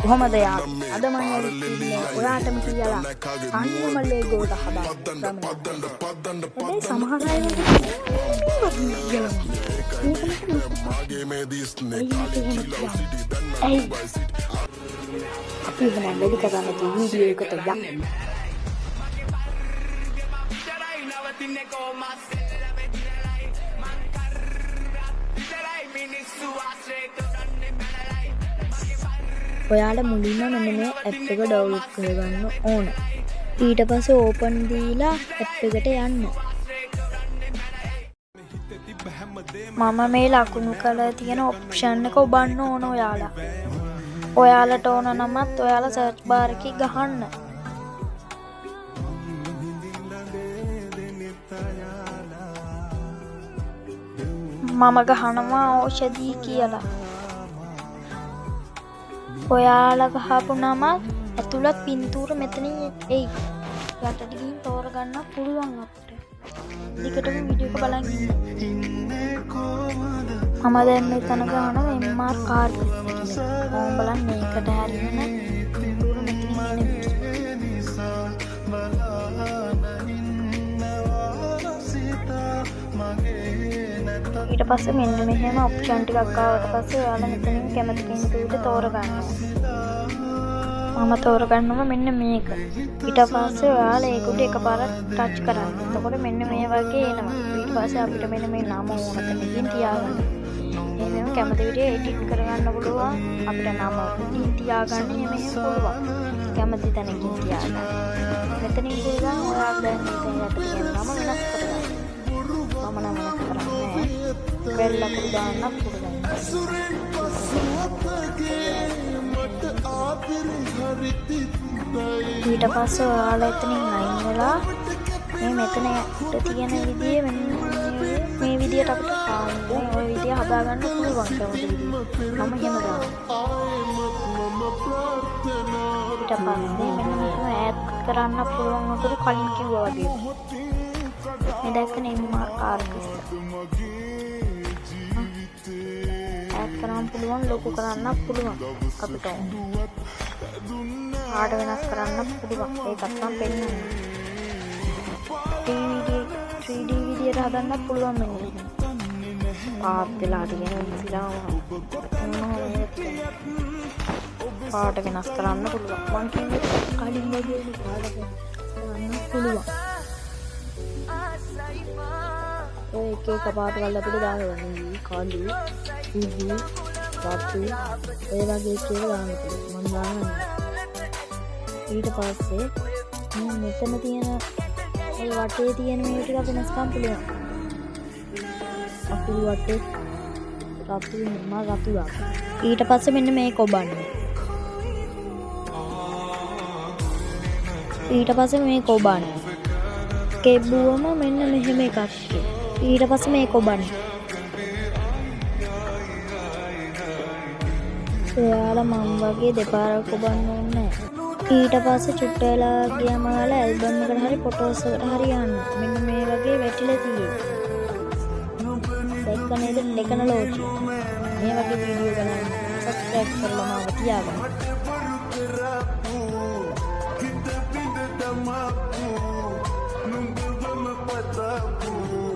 කොහොමද යාළුවෝ? අද මම ඇවිත් ඉන්නේ ඔයාටම කියලා අන්නමල්ලේ ගොඩ හදාගන්න. හැබැයි සමහර අය අපි එහෙනම් වැඩි කරන්න වීඩියෝ එකට යන්න. ඔයාලා මුලින්ම මෙන්න මේ ඇප් එක ඩවුන්ලෝඩ් කරගන්න ඕන. ඊට පස්සේ ඕපන් දීලා ඇප් එකට යන්න. මම මේ ලකුණු කරලා තියෙන ඔප්ෂන් එක ඔබන්න ඕන ඔයාලා. ඔයාලට ඕන නමත් ඔයාලා සර්ච් බාර් එකේ ගහන්න. මම ගහනවා ඖෂධී කියලා. ඔයාලා ගහපු නම ඇතුළත් පින්තූර මෙතනින් එයි. යටට ගිහින් තෝරගන්න පුළුවන් අපිට. ඊකටම වීඩියෝ එක බලන් ඉන්න. මම දැන් මෙතන ගහනවා MR කාර් කියලා. ඕම් බලන්න මේකට හැරෙන්න පින්තූර මෙතනින් එන්නේ. ඊට පස්සේ මෙන්න මෙහෙම ඔප්ෂන් ටිකක් ආවට පස්සේ ඔයාලා මෙතනින් කැමති පින්තූරෙ තෝරගන්නවා. මම තෝරගන්නවා මෙන්න මේක. ඊට පස්සේ ඔයාලා ඒකට එකපාරක් ටච් කරන්න. එතකොට මෙන්න මේ වගේ එනවා. ඊට පස්සේ අපිට මෙන්න මේ නම ඕන තැනකින් තියාගන්න. එහෙනම් කැමති විදිහට එඩිට් කරගන්න පුළුවන්. අපිට නම ඉතින් තියාගන්න මෙහෙම පුළුවන්. කැමති තැනකින් තියාගන්න. මෙතනින් පුළුවන් ඔයාලා දැන් මෙතන යට තියෙන නම වෙනස් කරගන්න. මම නම් වෙනස් කරන්නේ නැහැ. ලකුණු දාන්න පුළුවන්. ඊට පස්සේ ඔයාලා එතනින් අයින් වෙලා මේ මෙතන තියෙන විදිය මේ විදියට අපිට පාන්නේ ওই විදිය හදාගන්න පුළුවන් කැමති විදිය. මම එහෙම දානවා. ඊට පස්සේ මෙන්න මේක ඈඩ් කරන්න පුළුවන් අතර කලින් කිව්වා වගේ. මේ දැක්කනේ MR කාර් එක. ඈඩ් කරන්න පුළුවන් ලොකු කරන්න පුළුවන් අපිට. ආඩ වෙනස් කරන්න පුළුවන්. ඒකත් මම පෙන්නනවා. 3D විදියට හදන්න පුළුවන් මෙන්න. පාත් වෙලා තියෙන විසිලා පාට වෙනස් කරන්න පුළුවන්. මම කියන්නේ කලින් වගේ පාට වෙනස් කරන්න පුළුවන්. ඔය එක පාට වල අපිට දාගන්න කළු, සුදු, රතු ඒ වගේ කියලා දාන්න පුළුවන්. මම දානවා. ඊට පස්සේ මෙතන තියෙන ඒ වටේ තියෙන මේ ටික වෙනස්කම් පුළුවන්. අකුරු වටේ රතු වෙනවා රතු දාන්න. ඊට පස්සේ මෙන්න මේක ඔබන්න. ඊට පස්සේ මේක ඔබන්න. කෙබ්බුවම මෙන්න මෙහෙම එකක්. ඊට පස්සේ මේක ඔබන්න. ඔයාලා මම වගේ දෙපාරක් ඔබන්න ඕනේ නැහැ. ඊට පස්සේ චුට්ට වෙලා ගියාම ඔයාලා ඇල්බම් එකට හරි ෆොටෝස් එකට හරි යන්න. මෙන්න මේ වගේ වැටිලා තියෙන්නේ. දැක්ක නේද දෙකන ලෝචි. මේ වගේ වීඩියෝ බලන්න සබ්ස්ක්‍රයිබ් කරලා මාව තියාගන්න. Nunggu